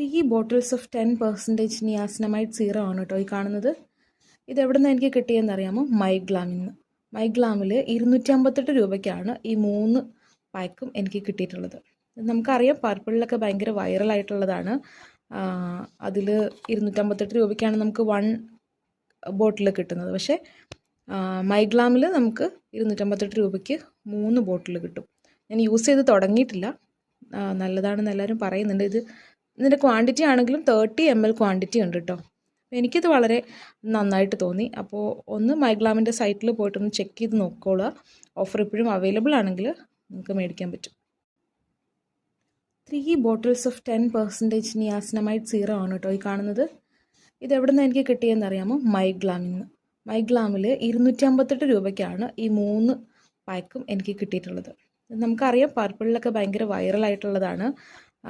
3 bottles of 10% niacinamide serum ആണ് കേട്ടോ ഈ കാണുന്നത്. ഇതെവിടെ നിന്ന് എനിക്ക് കിട്ടിയെന്ന് അറിയാമോ? മൈഗ്ലാമിൽ നിന്ന്. മൈഗ്ലാമിൽ 258 രൂപയ്ക്കാണ് ഈ 3 പാക്കും എനിക്ക് കിട്ടിയിട്ടുള്ളത്. നമുക്കറിയാം പർപ്പിളിലൊക്കെ ഭയങ്കര വൈറലായിട്ടുള്ളതാണ്. അതിൽ 258 രൂപയ്ക്കാണ് നമുക്ക് 1 ബോട്ടിൽ കിട്ടുന്നത്. പക്ഷേ മൈഗ്ലാമിൽ നമുക്ക് 258 രൂപയ്ക്ക് 3 ബോട്ടിൽ കിട്ടും. ഞാൻ യൂസ് ചെയ്ത് തുടങ്ങിയിട്ടില്ല. നല്ലതാണെന്ന് എല്ലാവരും പറയുന്നുണ്ട്. ഇതിൻ്റെ ക്വാണ്ടിറ്റി ആണെങ്കിലും 30 ml ക്വാണ്ടിറ്റി ഉണ്ട് കേട്ടോ. എനിക്കിത് വളരെ നന്നായിട്ട് തോന്നി. അപ്പോൾ ഒന്ന് മൈഗ്ലാമിൻ്റെ സൈറ്റിൽ പോയിട്ടൊന്ന് ചെക്ക് ചെയ്ത് നോക്കിക്കോളുക. ഓഫർ ഇപ്പോഴും അവൈലബിൾ ആണെങ്കിൽ നിങ്ങൾക്ക് മേടിക്കാൻ പറ്റും. 3 ബോട്ടിൽസ് ഓഫ് 10% നിയാസിനമൈഡ് സീറം ആണ് കേട്ടോ ഈ കാണുന്നത്. ഇതെവിടെ നിന്ന് എനിക്ക് കിട്ടിയെന്ന് അറിയാമോ? മൈഗ്ലാമിൽ നിന്ന്. മൈഗ്ലാമിൽ 258 രൂപയ്ക്കാണ് ഈ 3 പാക്കും എനിക്ക് കിട്ടിയിട്ടുള്ളത്. നമുക്കറിയാം പർപ്പിളിലൊക്കെ ഭയങ്കര വൈറലായിട്ടുള്ളതാണ്.